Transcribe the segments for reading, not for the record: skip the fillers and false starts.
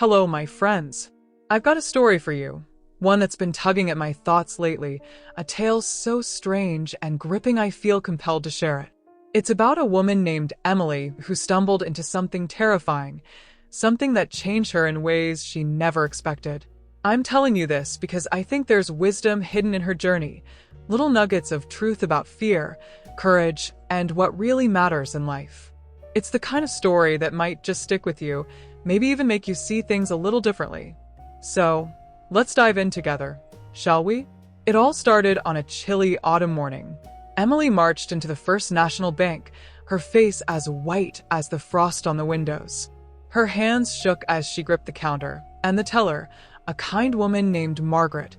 Hello, my friends. I've got a story for you. One that's been tugging at my thoughts lately. A tale so strange and gripping I feel compelled to share it. It's about a woman named Emily who stumbled into something terrifying. Something that changed her in ways she never expected. I'm telling you this because I think there's wisdom hidden in her journey. Little nuggets of truth about fear, courage, and what really matters in life. It's the kind of story that might just stick with you, maybe even make you see things a little differently. So, let's dive in together, shall we? It all started on a chilly autumn morning. Emily marched into the First National Bank, her face as white as the frost on the windows. Her hands shook as she gripped the counter, and the teller, a kind woman named Margaret,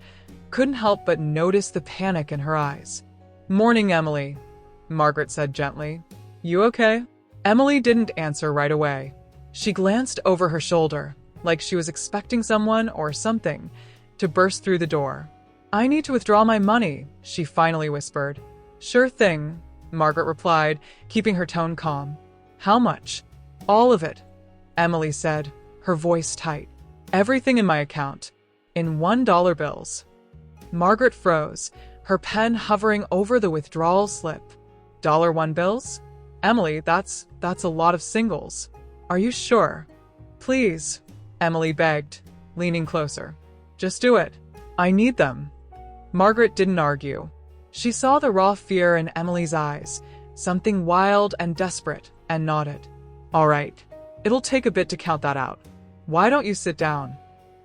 couldn't help but notice the panic in her eyes. "Morning, Emily," Margaret said gently. "You okay?" Emily didn't answer right away. She glanced over her shoulder, like she was expecting someone or something to burst through the door. "I need to withdraw my money," she finally whispered. "Sure thing," Margaret replied, keeping her tone calm. "How much?" "All of it," Emily said, her voice tight. "Everything in my account, in $1 bills." Margaret froze, her pen hovering over the withdrawal slip. $1 bills? Emily, that's a lot of singles. Are you sure? "Please," Emily begged, leaning closer. "Just do it. I need them." Margaret didn't argue. She saw the raw fear in Emily's eyes, something wild and desperate, and nodded. "All right. It'll take a bit to count that out. Why don't you sit down?"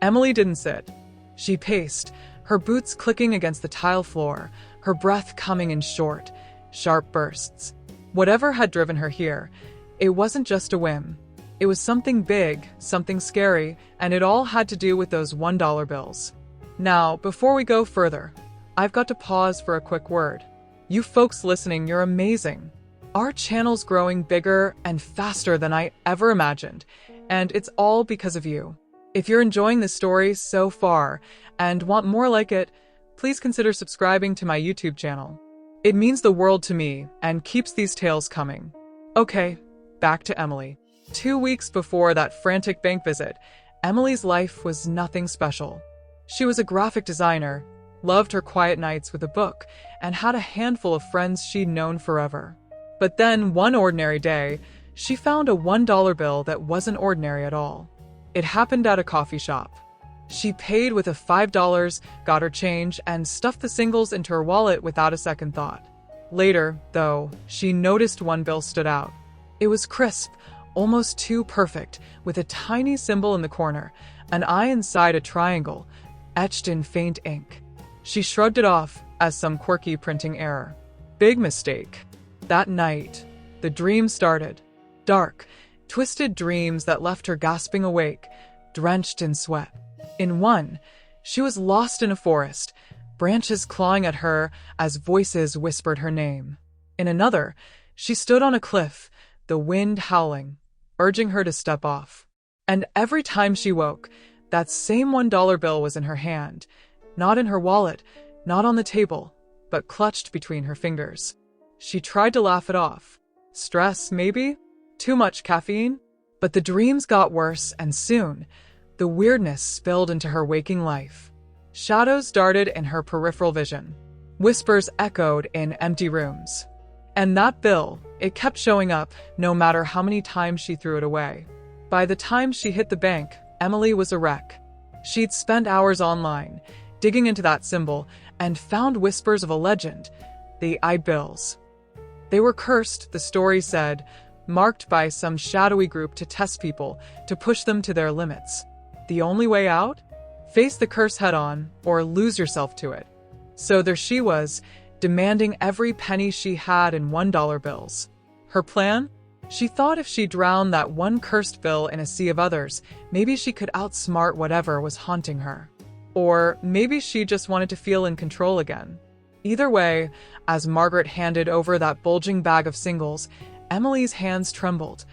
Emily didn't sit. She paced, her boots clicking against the tile floor, her breath coming in short, sharp bursts. Whatever had driven her here, it wasn't just a whim. It was something big, something scary, and it all had to do with those $1 bills. Now, before we go further, I've got to pause for a quick word. You folks listening, you're amazing. Our channel's growing bigger and faster than I ever imagined, and it's all because of you. If you're enjoying this story so far and want more like it, please consider subscribing to my YouTube channel. It means the world to me and keeps these tales coming. Okay, back to Emily. 2 weeks before that frantic bank visit, Emily's life was nothing special. She was a graphic designer, loved her quiet nights with a book, and had a handful of friends she'd known forever. But then, one ordinary day, she found a $1 bill that wasn't ordinary at all. It happened at a coffee shop. She paid with a $5, got her change, and stuffed the singles into her wallet without a second thought. Later, though, she noticed one bill stood out. It was crisp, almost too perfect, with a tiny symbol in the corner, an eye inside a triangle, etched in faint ink. She shrugged it off as some quirky printing error. Big mistake. That night, the dream started. Dark, twisted dreams that left her gasping awake, drenched in sweat. In one, she was lost in a forest, branches clawing at her as voices whispered her name. In another, she stood on a cliff, the wind howling, urging her to step off. And every time she woke, that same $1 bill was in her hand, not in her wallet, not on the table, but clutched between her fingers. She tried to laugh it off. Stress, maybe? Too much caffeine? But the dreams got worse, and soon, the weirdness spilled into her waking life. Shadows darted in her peripheral vision. Whispers echoed in empty rooms. And that bill, it kept showing up, no matter how many times she threw it away. By the time she hit the bank, Emily was a wreck. She'd spent hours online, digging into that symbol, and found whispers of a legend, the I-bills. They were cursed, the story said, marked by some shadowy group to test people, to push them to their limits. The only way out? Face the curse head-on, or lose yourself to it. So there she was, demanding every penny she had in $1 bills. Her plan? She thought if she drowned that one cursed bill in a sea of others, maybe she could outsmart whatever was haunting her. Or maybe she just wanted to feel in control again. Either way, as Margaret handed over that bulging bag of singles, Emily's hands trembled,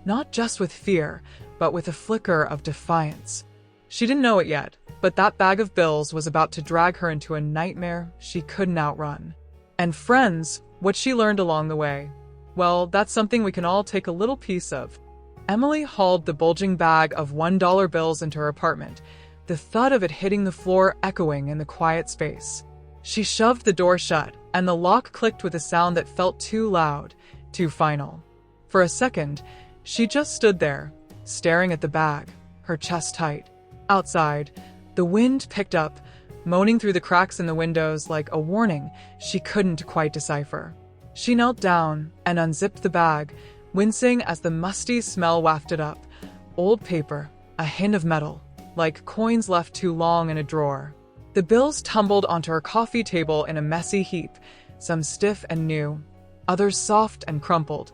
not just with fear, but with a flicker of defiance. She didn't know it yet, but that bag of bills was about to drag her into a nightmare she couldn't outrun. And friends, what she learned along the way. Well, that's something we can all take a little piece of. Emily hauled the bulging bag of $1 bills into her apartment, the thud of it hitting the floor echoing in the quiet space. She shoved the door shut, and the lock clicked with a sound that felt too loud, too final. For a second, she just stood there, staring at the bag, her chest tight. Outside, the wind picked up, moaning through the cracks in the windows like a warning she couldn't quite decipher. She knelt down and unzipped the bag, wincing as the musty smell wafted up. Old paper, a hint of metal, like coins left too long in a drawer. The bills tumbled onto her coffee table in a messy heap, some stiff and new, others soft and crumpled,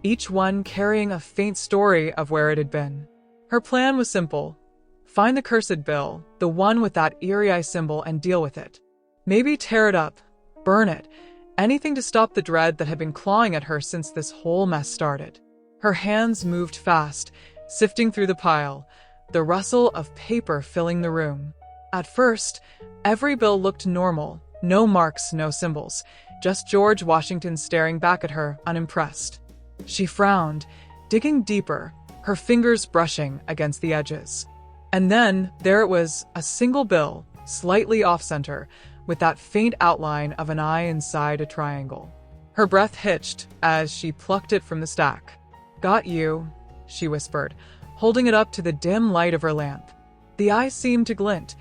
each one carrying a faint story of where it had been. Her plan was simple. Find the cursed bill, the one with that eerie eye symbol, and deal with it. Maybe tear it up, burn it, anything to stop the dread that had been clawing at her since this whole mess started. Her hands moved fast, sifting through the pile, the rustle of paper filling the room. At first, every bill looked normal, no marks, no symbols, just George Washington staring back at her, unimpressed. She frowned, digging deeper, her fingers brushing against the edges. And then there it was, a single bill, slightly off-center, with that faint outline of an eye inside a triangle. Her breath hitched as she plucked it from the stack. "Got you," she whispered, holding it up to the dim light of her lamp. The eye seemed to glint,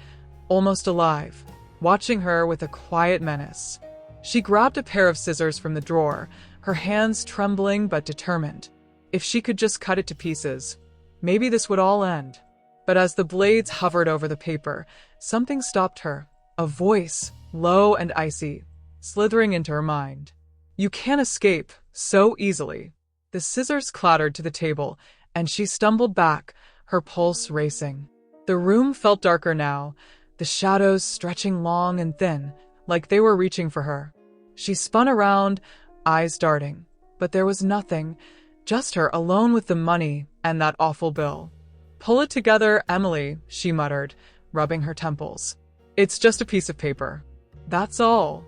almost alive, watching her with a quiet menace. She grabbed a pair of scissors from the drawer, her hands trembling but determined. If she could just cut it to pieces, maybe this would all end. But as the blades hovered over the paper, something stopped her. A voice, low and icy, slithering into her mind. "You can't escape so easily." The scissors clattered to the table, and she stumbled back, her pulse racing. The room felt darker now, the shadows stretching long and thin, like they were reaching for her. She spun around, eyes darting, but there was nothing, just her alone with the money and that awful bill. "Pull it together, Emily," she muttered, rubbing her temples. "It's just a piece of paper. That's all."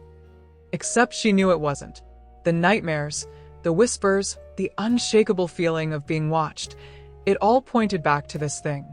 Except she knew it wasn't. The nightmares, the whispers, the unshakable feeling of being watched, it all pointed back to this thing.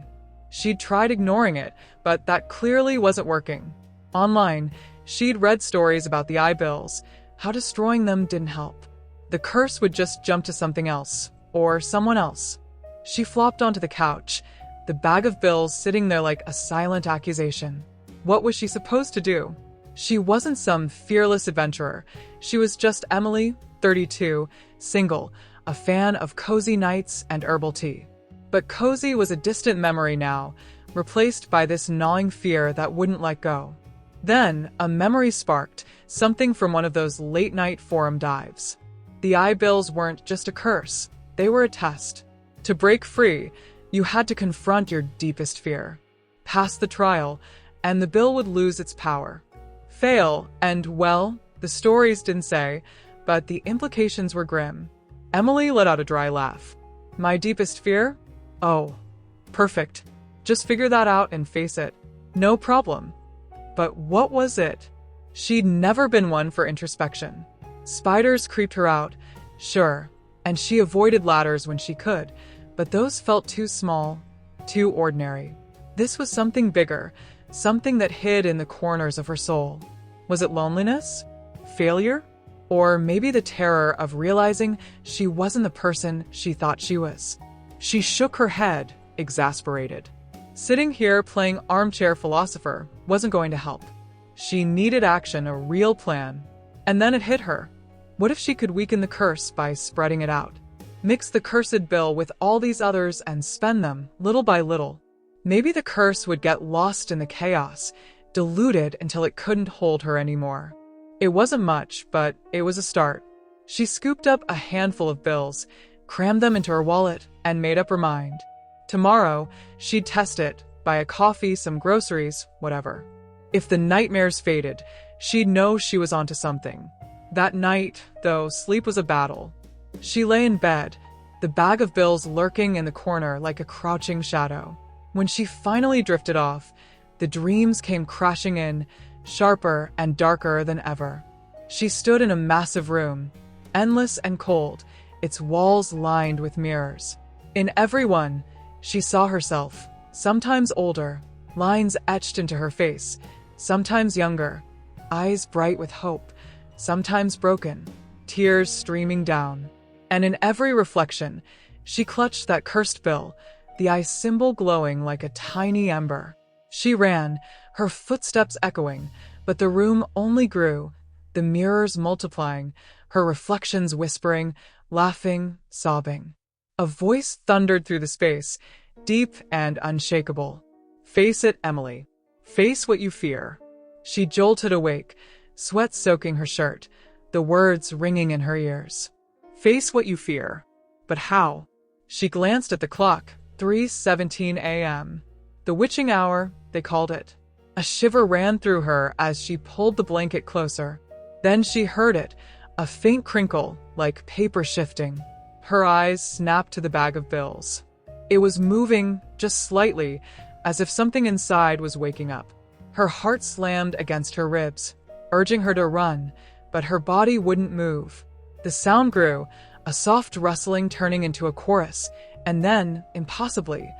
She'd tried ignoring it, but that clearly wasn't working. Online, she'd read stories about the eye bills, how destroying them didn't help. The curse would just jump to something else, or someone else. She flopped onto the couch, the bag of bills sitting there like a silent accusation. What was she supposed to do? She wasn't some fearless adventurer. She was just Emily, 32, single, a fan of cozy nights and herbal tea. But cozy was a distant memory now, replaced by this gnawing fear that wouldn't let go. Then, a memory sparked, something from one of those late-night forum dives. The eye bills weren't just a curse, they were a test. To break free, you had to confront your deepest fear. Pass the trial, and the bill would lose its power. Fail, and, well, the stories didn't say, but the implications were grim. Emily let out a dry laugh. "My deepest fear? Oh, perfect. Just figure that out and face it. No problem." But what was it? She'd never been one for introspection. Spiders creeped her out, sure, and she avoided ladders when she could, but those felt too small, too ordinary. This was something bigger, something that hid in the corners of her soul. Was it loneliness? Failure? Or maybe the terror of realizing she wasn't the person she thought she was? She shook her head, exasperated. Sitting here playing armchair philosopher wasn't going to help. She needed action, a real plan. And then it hit her. What if she could weaken the curse by spreading it out? Mix the cursed bill with all these others and spend them, little by little. Maybe the curse would get lost in the chaos, diluted until it couldn't hold her anymore. It wasn't much, but it was a start. She scooped up a handful of bills, crammed them into her wallet, and made up her mind. Tomorrow, she'd test it, buy a coffee, some groceries, whatever. If the nightmares faded, she'd know she was onto something. That night, though, sleep was a battle. She lay in bed, the bag of bills lurking in the corner like a crouching shadow. When she finally drifted off, the dreams came crashing in, sharper and darker than ever. She stood in a massive room, endless and cold, its walls lined with mirrors. In every one, she saw herself, sometimes older, lines etched into her face, sometimes younger, eyes bright with hope, sometimes broken, tears streaming down. And in every reflection, she clutched that cursed bill, the eye symbol glowing like a tiny ember. She ran, her footsteps echoing, but the room only grew, the mirrors multiplying, her reflections whispering, laughing, sobbing. A voice thundered through the space, deep and unshakable. "Face it, Emily. Face what you fear." She jolted awake, sweat soaking her shirt, the words ringing in her ears. Face what you fear. But how? She glanced at the clock, 3:17 a.m. The witching hour, they called it. A shiver ran through her as she pulled the blanket closer. Then she heard it, a faint crinkle, like paper shifting. Her eyes snapped to the bag of bills. It was moving, just slightly, as if something inside was waking up. Her heart slammed against her ribs, urging her to run, but her body wouldn't move. The sound grew, a soft rustling turning into a chorus, and then, impossibly,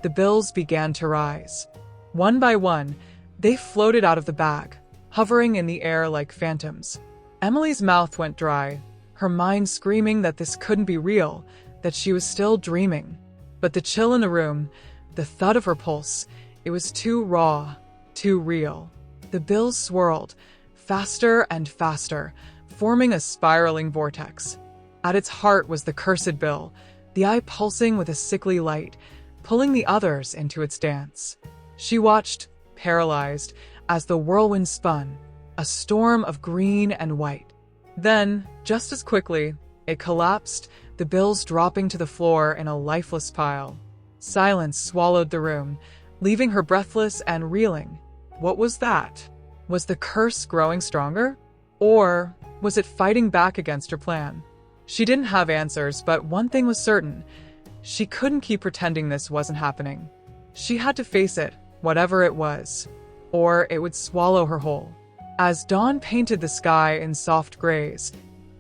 the bills began to rise. One by one, they floated out of the bag, hovering in the air like phantoms. Emily's mouth went dry, her mind screaming that this couldn't be real, that she was still dreaming. But the chill in the room, the thud of her pulse, it was too raw, too real. The bills swirled, faster and faster, forming a spiraling vortex. At its heart was the cursed bill, the eye pulsing with a sickly light, pulling the others into its dance. She watched, paralyzed, as the whirlwind spun, a storm of green and white. Then, just as quickly, it collapsed, the bills dropping to the floor in a lifeless pile. Silence swallowed the room, leaving her breathless and reeling. What was that? Was the curse growing stronger? Or was it fighting back against her plan? She didn't have answers, but one thing was certain. She couldn't keep pretending this wasn't happening. She had to face it, whatever it was, or it would swallow her whole. As dawn painted the sky in soft grays,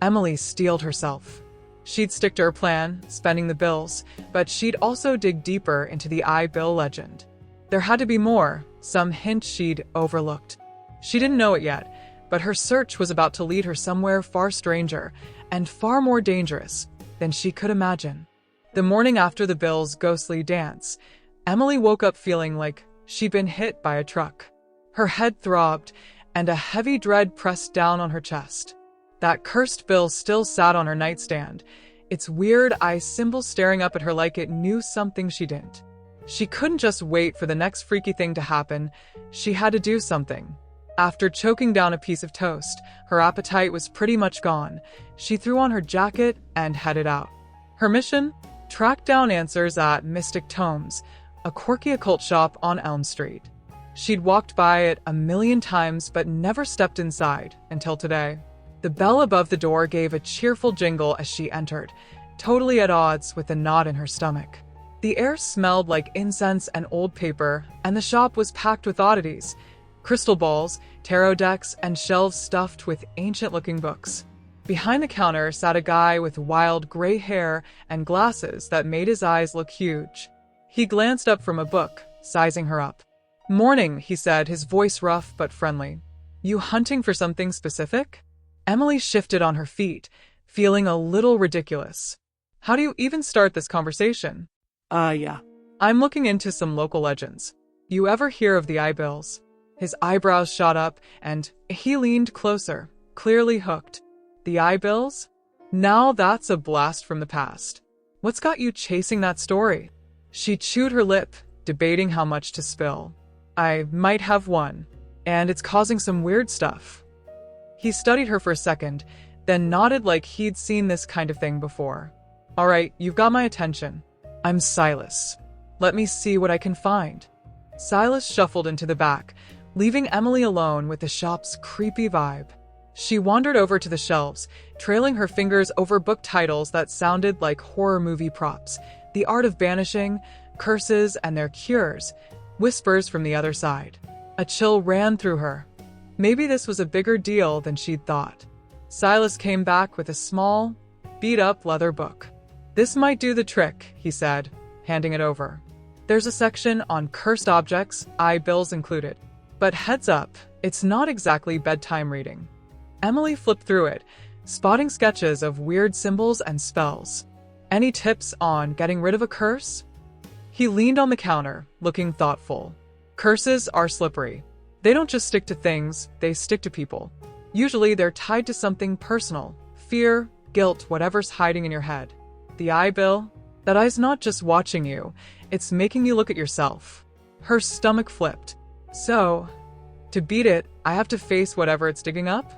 Emily steeled herself. She'd stick to her plan, spending the bills, but she'd also dig deeper into the I-bill legend. There had to be more, some hint she'd overlooked. She didn't know it yet, but her search was about to lead her somewhere far stranger and far more dangerous than she could imagine. The morning after the bill's ghostly dance, Emily woke up feeling like she'd been hit by a truck. Her head throbbed, and a heavy dread pressed down on her chest. That cursed bill still sat on her nightstand, its weird eye symbol staring up at her like it knew something she didn't. She couldn't just wait for the next freaky thing to happen. She had to do something. After choking down a piece of toast, her appetite was pretty much gone. She threw on her jacket and headed out. Her mission? Track down answers at Mystic Tomes, a quirky occult shop on Elm Street. She'd walked by it a million times but never stepped inside until today. The bell above the door gave a cheerful jingle as she entered, totally at odds with the knot in her stomach. The air smelled like incense and old paper, and the shop was packed with oddities. Crystal balls, tarot decks, and shelves stuffed with ancient-looking books. Behind the counter sat a guy with wild gray hair and glasses that made his eyes look huge. He glanced up from a book, sizing her up. "Morning," he said, his voice rough but friendly. "You hunting for something specific?" Emily shifted on her feet, feeling a little ridiculous. "How do you even start this conversation?" Yeah. "I'm looking into some local legends. You ever hear of the I-bills?" His eyebrows shot up, and he leaned closer, clearly hooked. "The I-bills? Now that's a blast from the past. What's got you chasing that story?" She chewed her lip, debating how much to spill. "I might have one, and it's causing some weird stuff." He studied her for a second, then nodded like he'd seen this kind of thing before. "All right, you've got my attention. I'm Silas. Let me see what I can find." Silas shuffled into the back, leaving Emily alone with the shop's creepy vibe. She wandered over to the shelves, trailing her fingers over book titles that sounded like horror movie props. The Art of Banishing, Curses and Their Cures, whispers from the other side. A chill ran through her. Maybe this was a bigger deal than she'd thought. Silas came back with a small, beat-up leather book. "This might do the trick," he said, handing it over. "There's a section on cursed objects, eye bills included. But heads up, it's not exactly bedtime reading." Emily flipped through it, spotting sketches of weird symbols and spells. "Any tips on getting rid of a curse?" He leaned on the counter, looking thoughtful. "Curses are slippery. They don't just stick to things, they stick to people. Usually they're tied to something personal, fear, guilt, whatever's hiding in your head. The eye bill? That eye's not just watching you, it's making you look at yourself." Her stomach flipped. "So, to beat it, I have to face whatever it's digging up?"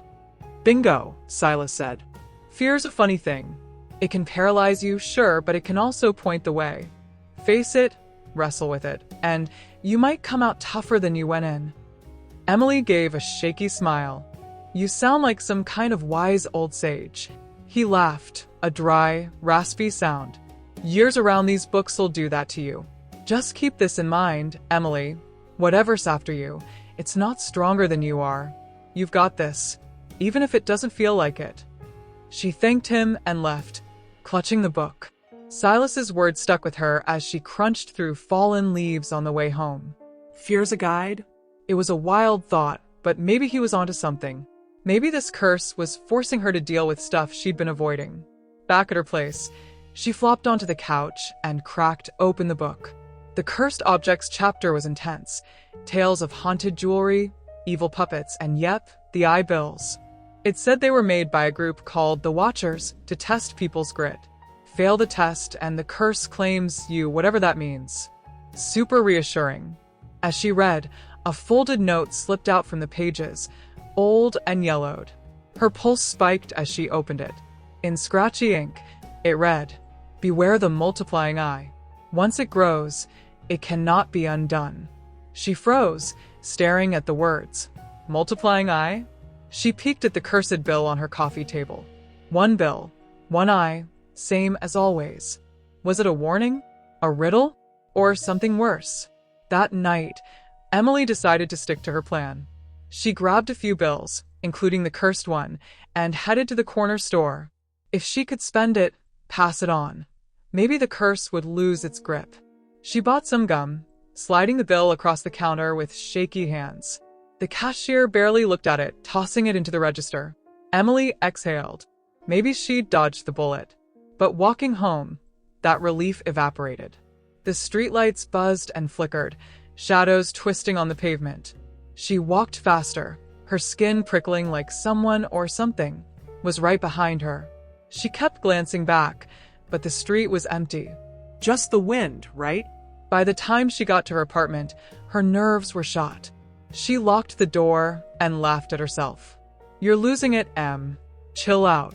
"Bingo," Silas said. "Fear's a funny thing. It can paralyze you, sure, but it can also point the way. Face it, wrestle with it, and you might come out tougher than you went in." Emily gave a shaky smile. "You sound like some kind of wise old sage." He laughed, a dry, raspy sound. "Years around these books'll do that to you. Just keep this in mind, Emily. Whatever's after you, it's not stronger than you are. You've got this, even if it doesn't feel like it." She thanked him and left, clutching the book. Silas's words stuck with her as she crunched through fallen leaves on the way home. Fear's a guide? It was a wild thought, but maybe he was onto something. Maybe this curse was forcing her to deal with stuff she'd been avoiding. Back at her place, she flopped onto the couch and cracked open the book. The Cursed Objects chapter was intense. Tales of haunted jewelry, evil puppets, and yep, the eye bills. It said they were made by a group called the Watchers to test people's grit. Fail the test and the curse claims you, whatever that means. Super reassuring. As she read, a folded note slipped out from the pages, old and yellowed. Her pulse spiked as she opened it. In scratchy ink, it read, "Beware the multiplying eye. Once it grows, it cannot be undone." She froze, staring at the words. Multiplying eye? She peeked at the cursed bill on her coffee table. One bill, one eye, same as always. Was it a warning? A riddle? Or something worse? That night, Emily decided to stick to her plan. She grabbed a few bills, including the cursed one, and headed to the corner store. If she could spend it, pass it on. Maybe the curse would lose its grip. She bought some gum, sliding the bill across the counter with shaky hands. The cashier barely looked at it, tossing it into the register. Emily exhaled. Maybe she'd dodged the bullet. But walking home, that relief evaporated. The streetlights buzzed and flickered, shadows twisting on the pavement. She walked faster, her skin prickling like someone or something was right behind her. She kept glancing back, but the street was empty. Just the wind, right? By the time she got to her apartment, her nerves were shot. She locked the door and laughed at herself. "You're losing it, Em. Chill out."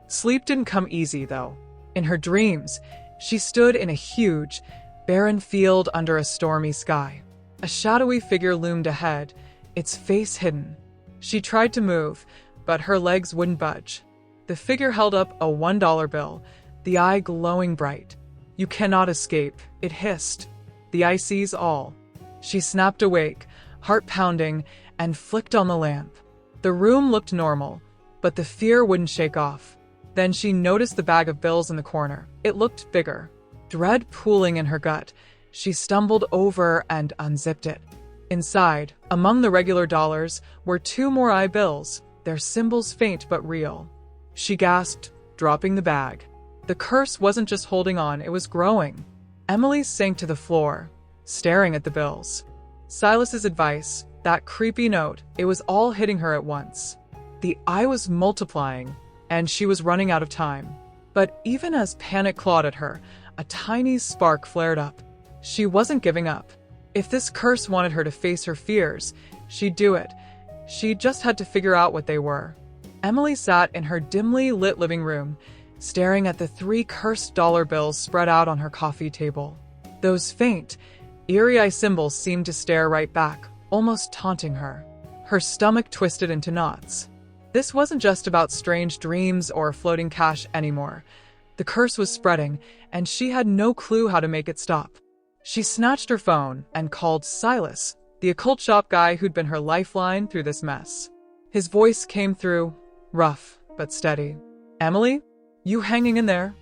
Sleep didn't come easy, though. In her dreams, she stood in a huge, barren field under a stormy sky. A shadowy figure loomed ahead, its face hidden. She tried to move, but her legs wouldn't budge. The figure held up a $1 bill, the eye glowing bright. "You cannot escape," it hissed. "The eye sees all." She snapped awake, heart pounding, and flicked on the lamp. The room looked normal, but the fear wouldn't shake off. Then she noticed the bag of bills in the corner. It looked bigger. Dread pooling in her gut, she stumbled over and unzipped it. Inside, among the regular dollars, were 2 more eye bills, their symbols faint but real. She gasped, dropping the bag. The curse wasn't just holding on, it was growing. Emily sank to the floor, staring at the bills. Silas's advice, that creepy note, it was all hitting her at once. The eye was multiplying, and she was running out of time. But even as panic clawed at her, a tiny spark flared up. She wasn't giving up. If this curse wanted her to face her fears, she'd do it. She just had to figure out what they were. Emily sat in her dimly lit living room, staring at the 3 cursed dollar bills spread out on her coffee table. Those faint, eerie eye symbols seemed to stare right back, almost taunting her. Her stomach twisted into knots. This wasn't just about strange dreams or floating cash anymore. The curse was spreading, and she had no clue how to make it stop. She snatched her phone and called Silas, the occult shop guy who'd been her lifeline through this mess. His voice came through, rough but steady. "Emily? You hanging in there?"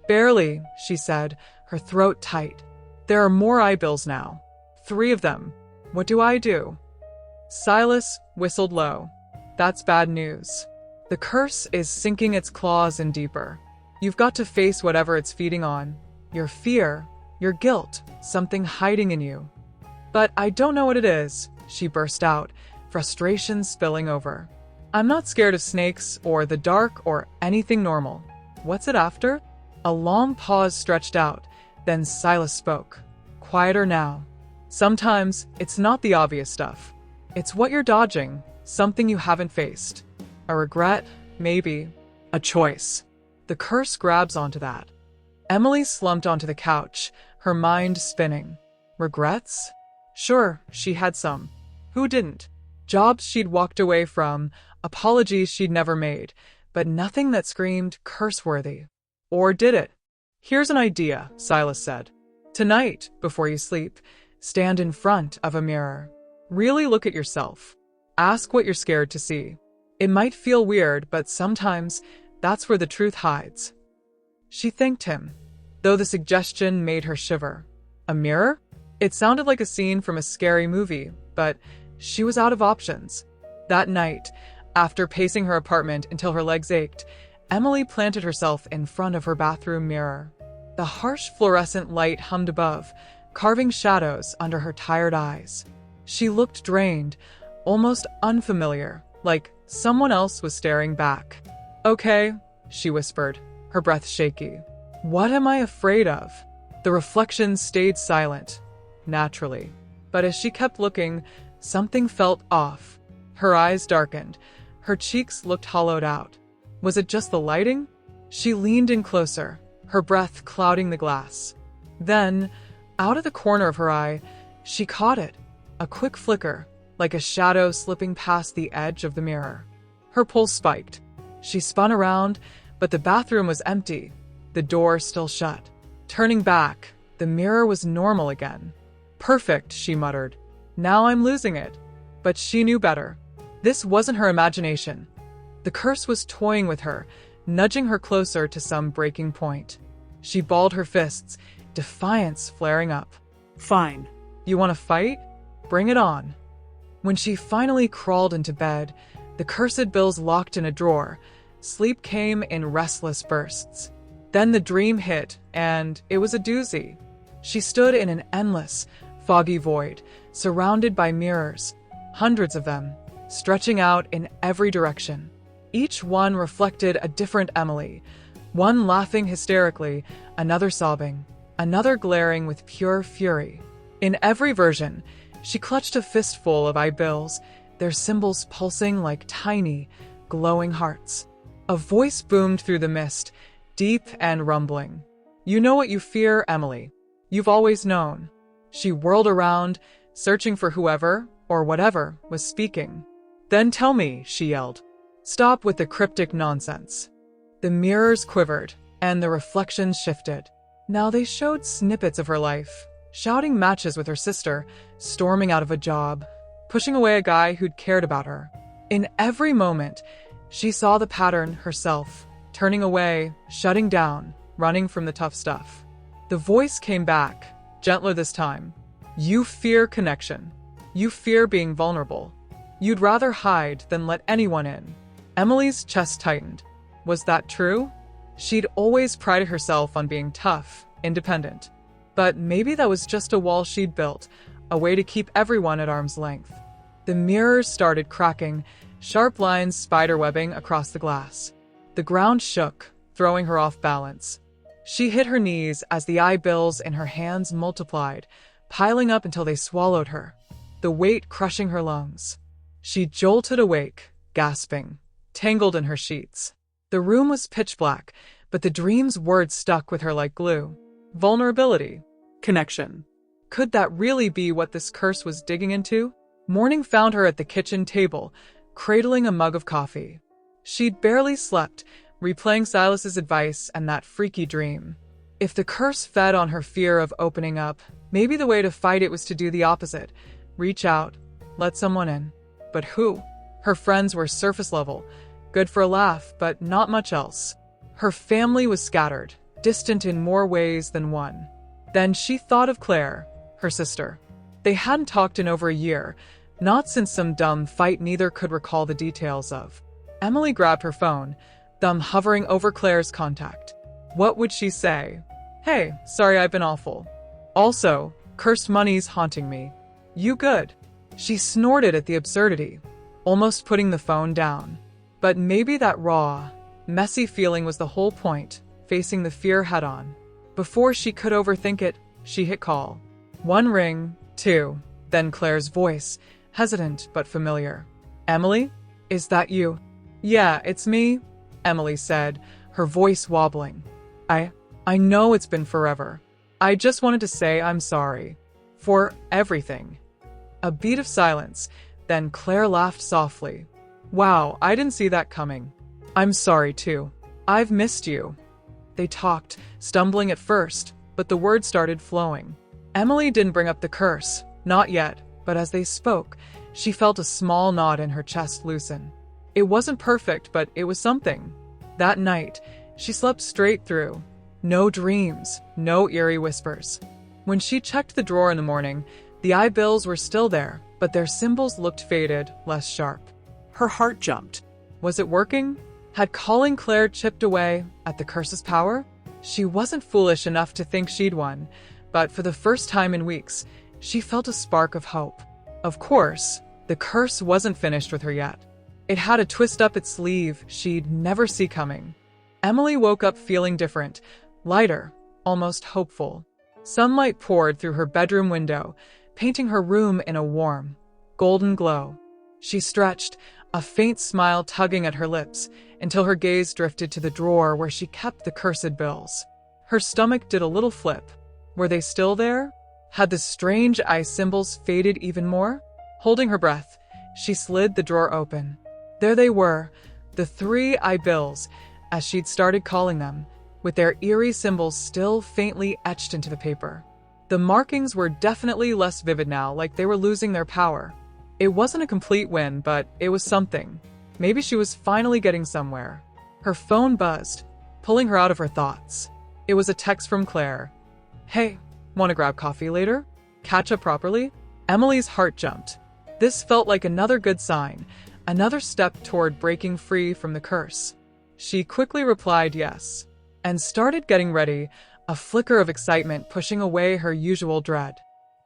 Barely, she said, her throat tight. There are more eye bills now. 3 of them. What do I do? Silas whistled low. That's bad news. The curse is sinking its claws in deeper. You've got to face whatever it's feeding on. Your fear, your guilt, something hiding in you. But I don't know what it is, she burst out, frustration spilling over. I'm not scared of snakes or the dark or anything normal. What's it after? A long pause stretched out, then Silas spoke. Quieter now. Sometimes it's not the obvious stuff. It's what you're dodging, something you haven't faced. A regret, maybe. A choice. The curse grabs onto that. Emily slumped onto the couch, her mind spinning. Regrets? Sure, she had some. Who didn't? Jobs she'd walked away from, apologies she'd never made, but nothing that screamed curse-worthy. Or did it? Here's an idea, Silas said. Tonight, before you sleep, stand in front of a mirror. Really look at yourself. Ask what you're scared to see. It might feel weird, but sometimes that's where the truth hides. She thanked him, though the suggestion made her shiver. A mirror? It sounded like a scene from a scary movie, but she was out of options. That night, after pacing her apartment until her legs ached, Emily planted herself in front of her bathroom mirror. The harsh fluorescent light hummed above, carving shadows under her tired eyes. She looked drained, almost unfamiliar, like someone else was staring back. Okay, she whispered, her breath shaky. What am I afraid of? The reflection stayed silent, naturally. But as she kept looking, something felt off. Her eyes darkened. Her cheeks looked hollowed out. Was it just the lighting? She leaned in closer, her breath clouding the glass. Then, out of the corner of her eye, she caught it. A quick flicker, like a shadow slipping past the edge of the mirror. Her pulse spiked. She spun around, but the bathroom was empty, the door still shut. Turning back, the mirror was normal again. Perfect, she muttered. Now I'm losing it. But she knew better. This wasn't her imagination. The curse was toying with her, nudging her closer to some breaking point. She balled her fists, defiance flaring up. Fine. You want to fight? Bring it on. When she finally crawled into bed, the cursed bills locked in a drawer. Sleep came in restless bursts. Then the dream hit, and it was a doozy. She stood in an endless, foggy void, surrounded by mirrors, hundreds of them, stretching out in every direction. Each one reflected a different Emily, one laughing hysterically, another sobbing, another glaring with pure fury. In every version, she clutched a fistful of eye bills, their symbols pulsing like tiny, glowing hearts. A voice boomed through the mist, deep and rumbling. You know what you fear, Emily. You've always known. She whirled around, searching for whoever, or whatever, was speaking. Then tell me, she yelled. Stop with the cryptic nonsense. The mirrors quivered, and the reflections shifted. Now they showed snippets of her life, shouting matches with her sister, storming out of a job, pushing away a guy who'd cared about her. In every moment, she saw the pattern herself, turning away, shutting down, running from the tough stuff. The voice came back, gentler this time. You fear connection. You fear being vulnerable. You'd rather hide than let anyone in. Emily's chest tightened. Was that true? She'd always prided herself on being tough, independent. But maybe that was just a wall she'd built, a way to keep everyone at arm's length. The mirrors started cracking, sharp lines spiderwebbing across the glass. The ground shook, throwing her off balance. She hit her knees as the eye bills in her hands multiplied, piling up until they swallowed her, the weight crushing her lungs. She jolted awake, gasping, tangled in her sheets. The room was pitch black, but the dream's words stuck with her like glue. Vulnerability. Connection. Could that really be what this curse was digging into? Morning found her at the kitchen table, cradling a mug of coffee. She'd barely slept, replaying Silas's advice and that freaky dream. If the curse fed on her fear of opening up, maybe the way to fight it was to do the opposite. Reach out, let someone in. But who? Her friends were surface level, good for a laugh, but not much else. Her family was scattered, distant in more ways than one. Then she thought of Claire, her sister. They hadn't talked in over a year, not since some dumb fight neither could recall the details of. Emily grabbed her phone, thumb hovering over Claire's contact. What would she say? Hey, sorry I've been awful. Also, cursed money's haunting me. You good? She snorted at the absurdity, almost putting the phone down. But maybe that raw, messy feeling was the whole point, facing the fear head-on. Before she could overthink it, she hit call. 1 ring, 2, then Claire's voice, hesitant but familiar. Emily? Is that you? Yeah, it's me, Emily said, her voice wobbling. I know it's been forever. I just wanted to say I'm sorry. For everything. A beat of silence, then Claire laughed softly. Wow, I didn't see that coming. I'm sorry too. I've missed you. They talked, stumbling at first, but the words started flowing. Emily didn't bring up the curse, not yet, but as they spoke, she felt a small knot in her chest loosen. It wasn't perfect, but it was something. That night, she slept straight through. No dreams, no eerie whispers. When she checked the drawer in the morning, the eye bills were still there, but their symbols looked faded, less sharp. Her heart jumped. Was it working? Had calling Claire chipped away at the curse's power? She wasn't foolish enough to think she'd won, but for the first time in weeks, she felt a spark of hope. Of course, the curse wasn't finished with her yet. It had a twist up its sleeve she'd never see coming. Emily woke up feeling different, lighter, almost hopeful. Sunlight poured through her bedroom window, painting her room in a warm, golden glow. She stretched, a faint smile tugging at her lips, until her gaze drifted to the drawer where she kept the cursed bills. Her stomach did a little flip. Were they still there? Had the strange eye symbols faded even more? Holding her breath, she slid the drawer open. There they were, the 3 eye bills, as she'd started calling them, with their eerie symbols still faintly etched into the paper. The markings were definitely less vivid now, like they were losing their power. It wasn't a complete win, but it was something. Maybe she was finally getting somewhere. Her phone buzzed, pulling her out of her thoughts. It was a text from Claire. Hey, want to grab coffee later? Catch up properly? Emily's heart jumped. This felt like another good sign, another step toward breaking free from the curse. She quickly replied yes, and started getting ready, a flicker of excitement pushing away her usual dread.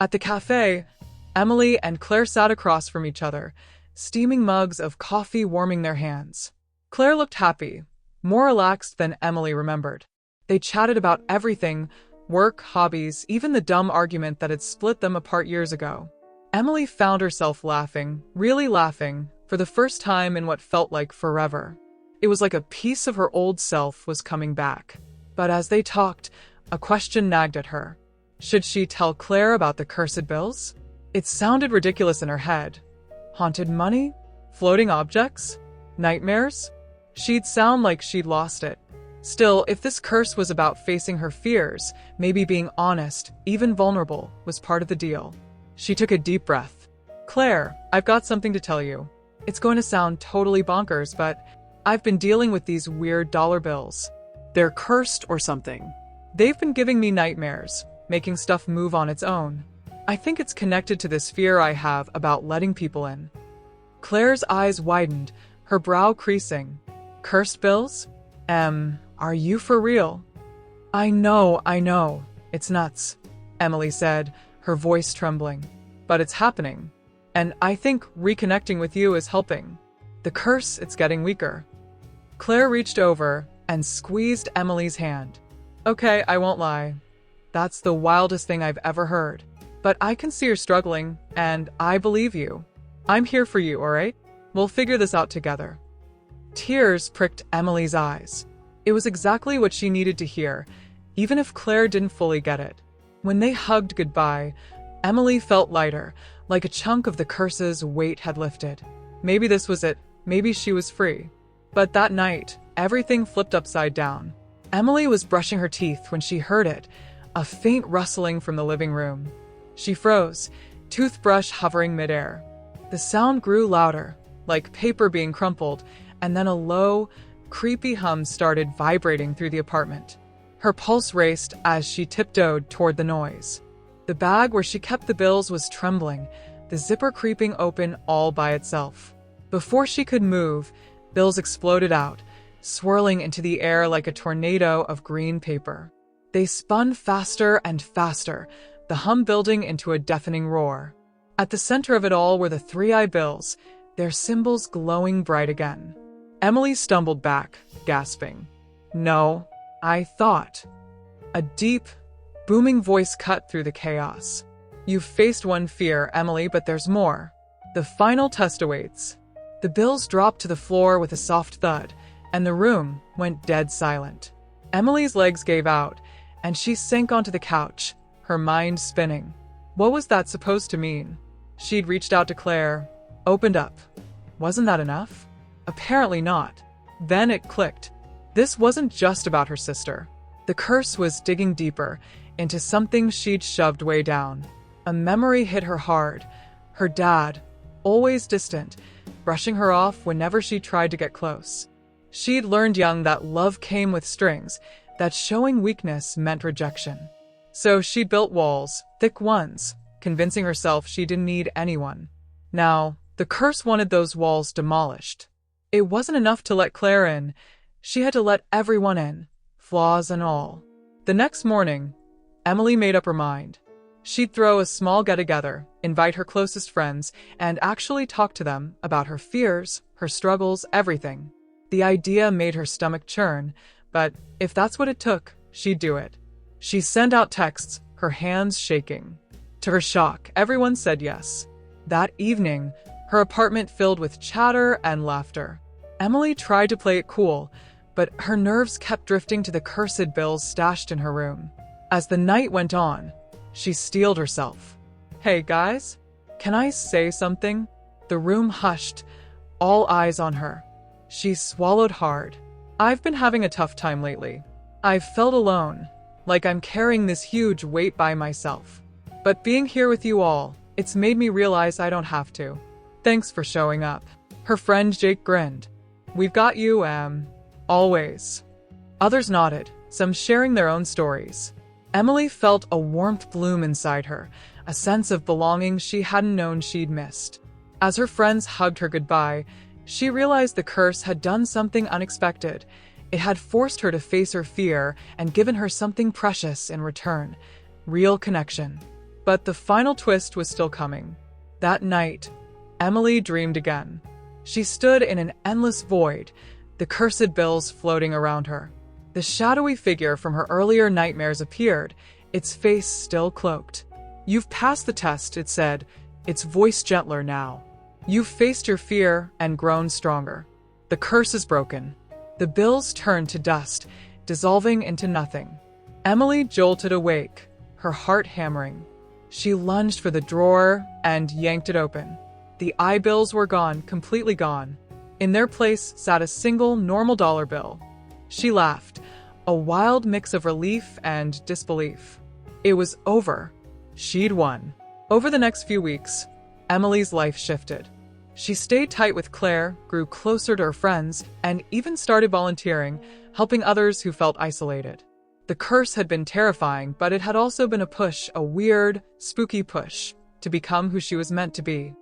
At the cafe, Emily and Claire sat across from each other, steaming mugs of coffee warming their hands. Claire looked happy, more relaxed than Emily remembered. They chatted about everything, work, hobbies, even the dumb argument that had split them apart years ago. Emily found herself laughing, really laughing, for the first time in what felt like forever. It was like a piece of her old self was coming back. But as they talked, a question nagged at her. Should she tell Claire about the cursed bills? It sounded ridiculous in her head. Haunted money? Floating objects? Nightmares? She'd sound like she'd lost it. Still, if this curse was about facing her fears, maybe being honest, even vulnerable, was part of the deal. She took a deep breath. Claire, I've got something to tell you. It's going to sound totally bonkers, but I've been dealing with these weird dollar bills. They're cursed or something. They've been giving me nightmares, making stuff move on its own. I think it's connected to this fear I have about letting people in. Claire's eyes widened, her brow creasing. Cursed bills? Are you for real? I know. It's nuts, Emily said, her voice trembling. But it's happening. And I think reconnecting with you is helping. The curse, it's getting weaker. Claire reached over and squeezed Emily's hand. Okay, I won't lie. That's the wildest thing I've ever heard. But I can see you're struggling, and I believe you. I'm here for you, all right? We'll figure this out together. Tears pricked Emily's eyes. It was exactly what she needed to hear, even if Claire didn't fully get it. When they hugged goodbye, Emily felt lighter, like a chunk of the curse's weight had lifted. Maybe this was it. Maybe she was free. But that night, everything flipped upside down. Emily was brushing her teeth when she heard it, a faint rustling from the living room. She froze, toothbrush hovering midair. The sound grew louder, like paper being crumpled, and then a low, creepy hum started vibrating through the apartment. Her pulse raced as she tiptoed toward the noise. The bag where she kept the bills was trembling, the zipper creeping open all by itself. Before she could move, bills exploded out, swirling into the air like a tornado of green paper. They spun faster and faster, the hum building into a deafening roar. At the center of it all were the 3-eye bills, their symbols glowing bright again. Emily stumbled back, gasping. "No, I thought." A deep, booming voice cut through the chaos. "You've faced one fear, Emily, but there's more. The final test awaits." The bills dropped to the floor with a soft thud, and the room went dead silent. Emily's legs gave out, and she sank onto the couch, her mind spinning. What was that supposed to mean? She'd reached out to Claire, opened up. Wasn't that enough? Apparently not. Then it clicked. This wasn't just about her sister. The curse was digging deeper, into something she'd shoved way down. A memory hit her hard. Her dad, always distant, brushing her off whenever she tried to get close. She'd learned young that love came with strings, that showing weakness meant rejection. So she'd built walls, thick ones, convincing herself she didn't need anyone. Now, the curse wanted those walls demolished. It wasn't enough to let Claire in. She had to let everyone in, flaws and all. The next morning, Emily made up her mind. She'd throw a small get-together, invite her closest friends, and actually talk to them about her fears, her struggles, everything. The idea made her stomach churn, but if that's what it took, she'd do it. She sent out texts, her hands shaking. To her shock, everyone said yes. That evening, her apartment filled with chatter and laughter. Emily tried to play it cool, but her nerves kept drifting to the cursed bills stashed in her room. As the night went on, she steeled herself. "Hey guys, can I say something?" The room hushed, all eyes on her. She swallowed hard. "I've been having a tough time lately. I've felt alone, like I'm carrying this huge weight by myself. But being here with you all, it's made me realize I don't have to. Thanks for showing up." Her friend Jake grinned. "We've got you, always." Others nodded, some sharing their own stories. Emily felt a warmth bloom inside her, a sense of belonging she hadn't known she'd missed. As her friends hugged her goodbye, she realized the curse had done something unexpected. It had forced her to face her fear and given her something precious in return, real connection. But the final twist was still coming. That night, Emily dreamed again. She stood in an endless void, the cursed bills floating around her. The shadowy figure from her earlier nightmares appeared, its face still cloaked. "You've passed the test," it said, its voice gentler now. "You've faced your fear and grown stronger. The curse is broken." The bills turned to dust, dissolving into nothing. Emily jolted awake, her heart hammering. She lunged for the drawer and yanked it open. The eye bills were gone, completely gone. In their place sat a single normal dollar bill. She laughed, a wild mix of relief and disbelief. It was over. She'd won. Over the next few weeks, Emily's life shifted. She stayed tight with Claire, grew closer to her friends, and even started volunteering, helping others who felt isolated. The curse had been terrifying, but it had also been a push, a weird, spooky push, to become who she was meant to be.